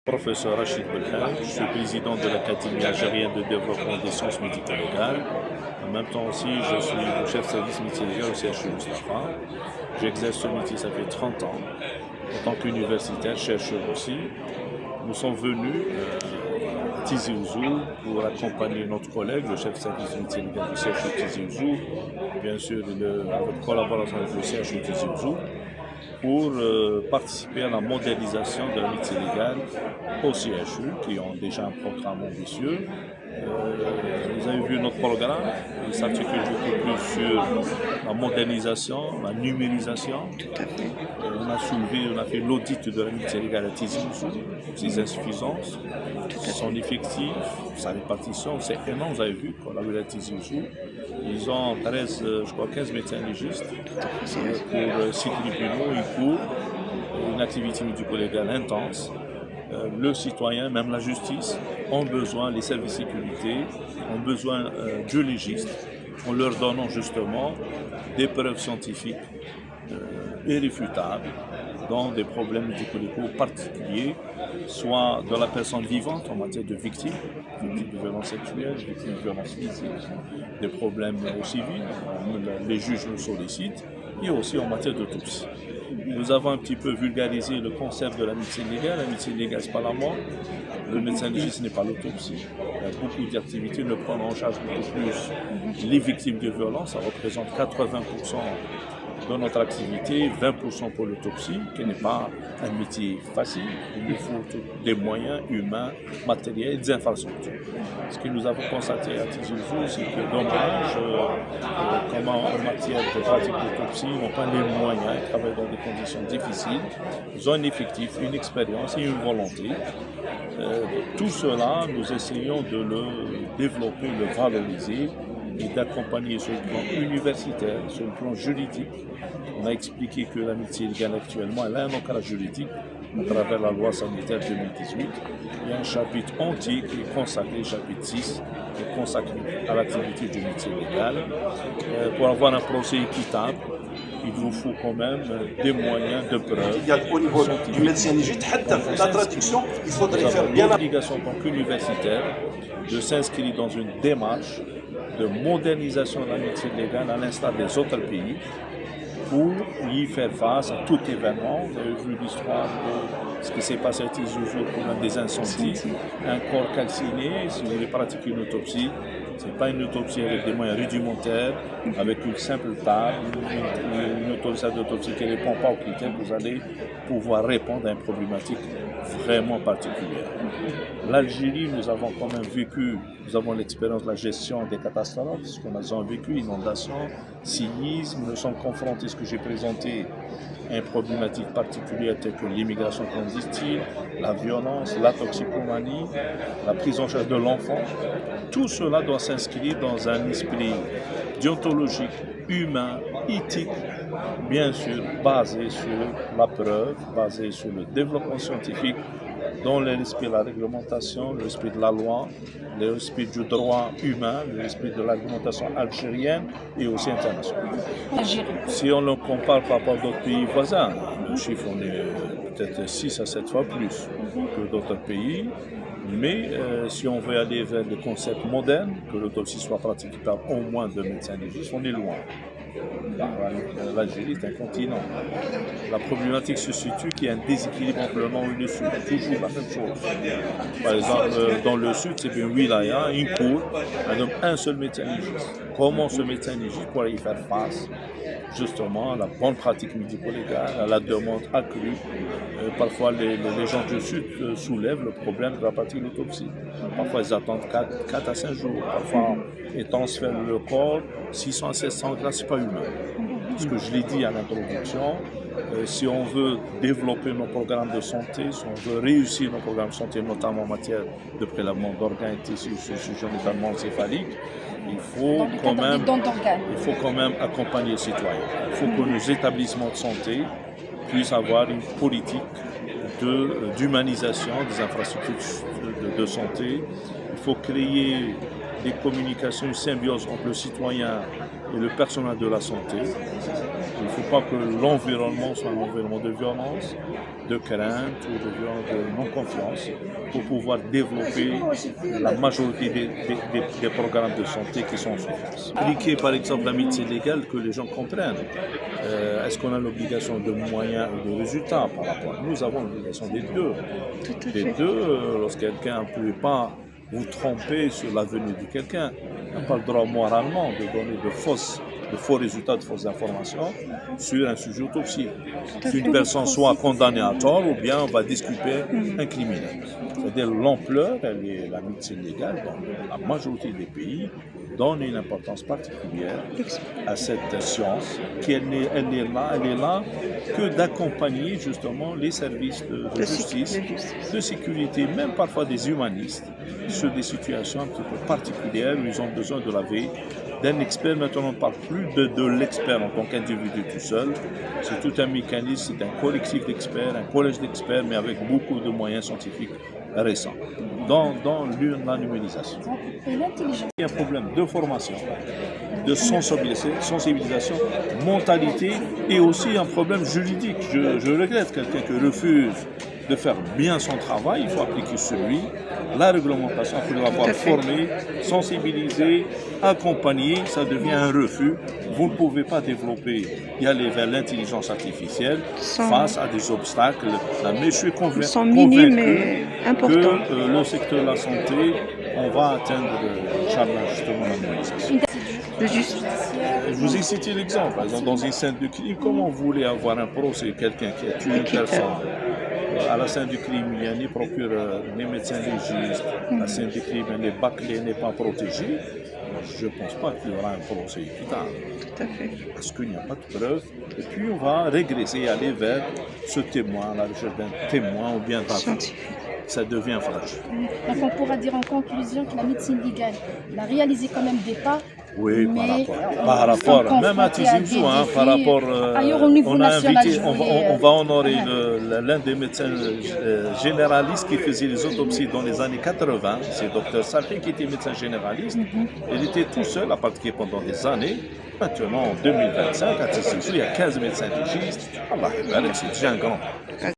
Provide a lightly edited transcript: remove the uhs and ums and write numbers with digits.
Professeur Rachid Belhaj, je suis président de l'Académie algérienne de développement des sciences médico-légales. En même temps aussi, je suis le chef de service métier légal au CHU Mustapha. J'exerce ce métier, ça fait 30 ans. En tant qu'universitaire, chercheur aussi, nous sommes venus à Tizi Ouzou pour accompagner notre collègue, le chef de service métier légal du CHU Tizi Ouzou, bien sûr avec collaboration avec le CHU Tizi Ouzou, pour participer à la modernisation de la médecine légale au CHU, qui ont déjà un programme ambitieux. Vous avez vu notre programme, il s'articule beaucoup plus sur la modernisation, la numérisation. On a fait l'audit de la médecine légale à Tizi Ouzou, ses insuffisances, son effectif, sa répartition. C'est énorme, vous avez vu, qu'on a vu à Tizi Ouzou. Ils ont 13, je crois 15 médecins légistes pour 6 tribunaux, une cour, une activité médico-légale intense. Le citoyen, même la justice, ont besoin, les services de sécurité, ont besoin de légistes, en leur donnant justement des preuves scientifiques irréfutables dans des problèmes médico-légaux particuliers, soit de la personne vivante en matière de victimes de violences sexuelles, victimes de violences physiques, des problèmes au civil, les juges nous sollicitent, et aussi en matière d'autopsie. Nous avons un petit peu vulgarisé le concept de la médecine légale. La médecine légale, ce n'est pas la mort. Le médecin légiste, ce n'est pas l'autopsie. Il y a beaucoup d'activités ne prennent en charge beaucoup plus les victimes de violences. Ça représente 80% de notre activité, 20% pour l'autopsie, qui n'est pas un métier facile. Il nous faut des moyens humains, matériels, des infrastructures. Ce que nous avons constaté à Tizi Ouzou, c'est que dommage, comment en matière de pratique d'autopsie, ils n'ont pas les moyens, ils travaillent dans des conditions difficiles, ils ont un effectif, une expérience et une volonté. Tout cela, nous essayons de le développer, de le valoriser et d'accompagner sur le plan universitaire, sur le plan juridique. On a expliqué que la médecine légale actuellement, elle a un encadrement juridique à travers la loi sanitaire 2018. Il y a un chapitre entier qui est consacré, chapitre 6, qui est consacré à l'activité de médecine légale. Pour avoir un procès équitable, il vous faut quand même des moyens de preuve. Au niveau du médecin légiste, la traduction, il faudrait faire bien l'obligation en tant qu'universitaire de s'inscrire dans une démarche de modernisation de la médecine légale à l'instar des autres pays pour y faire face à tout événement. Vous avez vu l'histoire de ce qui s'est passé à Tizi Ouzou, des incendies, un corps calciné. Si vous voulez pratiquer une autopsie, ce n'est pas une autopsie avec des moyens rudimentaires, avec une simple table, une autopsie d'autopsie qui ne répond pas aux critères, vous allez pouvoir répondre à une problématique vraiment particulière. L'Algérie, nous avons quand même vécu, nous avons l'expérience de la gestion des catastrophes, ce qu'on a vécu, inondations, séismes, nous sommes confrontés à ce que j'ai présenté, à une problématique particulière telle que l'immigration clandestine, la violence, la toxicomanie, la prise en charge de l'enfant. Tout cela doit s'inscrire dans un esprit déontologique, humain, éthique, bien sûr basé sur la preuve, basé sur le développement scientifique, dans le respect de la réglementation, le respect de la loi, le respect du droit humain, le respect de la réglementation algérienne et aussi internationale. Si on le compare par rapport à d'autres pays voisins, le chiffre on est peut-être 6 à 7 fois plus que d'autres pays. Mais si on veut aller vers des concepts modernes, que l'autopsie soit pratiquée par au moins 2 médecins légistes, on est loin. L'Algérie est un continent. La problématique se situe qu'il y a un déséquilibre entre le nord et le sud. Toujours la même chose. Par exemple, dans le sud, c'est bien wilaya, une cour, un seul médecin légiste. Comment ce médecin légiste pourrait y faire face justement à la bonne pratique médico-légale, à la demande accrue. Parfois, les gens du Sud soulèvent le problème de la pratique de l'autopsie. Parfois, ils attendent 4 à 5 jours. Parfois, ils transfèrent le corps 600 à 700 grammes, ce n'est pas humain. Ce que je l'ai dit à l'introduction, si on veut développer nos programmes de santé, si on veut réussir nos programmes de santé, notamment en matière de prélèvement d'organes et tissus, notamment encéphaliques, il faut quand même accompagner les citoyens. Il faut que nos établissements de santé puissent avoir une politique d'humanisation des infrastructures de santé. Il faut créer des communications, une symbiose entre le citoyen et le personnel de la santé. Il ne faut pas que l'environnement soit un environnement de violence, de crainte ou de non-confiance pour pouvoir développer la majorité des programmes de santé qui sont en souffrance. Appliquer par exemple la médecine légale, que les gens comprennent. Est-ce qu'on a l'obligation de moyens ou de résultats par rapport? Nous avons l'obligation des deux. Les deux, lorsque quelqu'un ne peut pas vous tromper sur l'avenir de quelqu'un, on n'a pas le droit moralement de donner de faux résultats, de fausses informations sur un sujet autopsie. Qu'une personne soit condamnée à tort ou bien on va disculper un criminel. C'est-à-dire l'ampleur, la médecine légale dans la majorité des pays donne une importance particulière à cette science qui elle est là que d'accompagner justement les services de justice, de sécurité, même parfois des humanistes sur des situations un petit peu particulières où ils ont besoin de la veille d'un expert. Maintenant, on ne parle plus de l'expert en tant qu'individu tout seul. C'est tout un mécanisme, c'est un collectif d'experts, un collège d'experts, mais avec beaucoup de moyens scientifiques récents dans la numérisation. Et l'intelligence. Il y a un problème de formation, de sensibilisation, mentalité et aussi un problème juridique. Je regrette quelqu'un qui refuse de faire bien son travail, il faut appliquer sur lui la réglementation pour l'avoir formé, sensibilisé, accompagné, ça devient un refus. Vous ne pouvez pas développer et aller vers l'intelligence artificielle face à des obstacles. Mais je suis convaincu que le secteur de la santé, on va atteindre justement la numérisation. Je vous ai cité l'exemple, par exemple, dans une scène de crime, comment vous voulez avoir un procès, quelqu'un qui a tué une personne? À la scène du crime, il n'y a ni procureur, ni médecin légiste. À la scène du crime, elle est bâclée, n'est pas protégée. Je ne pense pas qu'il y aura un procès équitable. Tout à fait. Parce qu'il n'y a pas de preuves. Et puis, on va régresser et aller vers ce témoin, la recherche d'un témoin ou bien d'un ça devient fragile. Donc, on pourra dire en conclusion que la médecine légale a réalisé quand même des pas. Oui, par rapport, même à Tizi-Ouzou, par rapport, on va honorer l'un des médecins généralistes qui faisait les autopsies dans les années 80, c'est Dr Salhi qui était médecin généraliste. Il était tout seul à pratiquer pendant des années. Maintenant, en 2025, à Tizi-Ouzou, il y a 15 médecins légistes. Allah, c'est déjà un grand.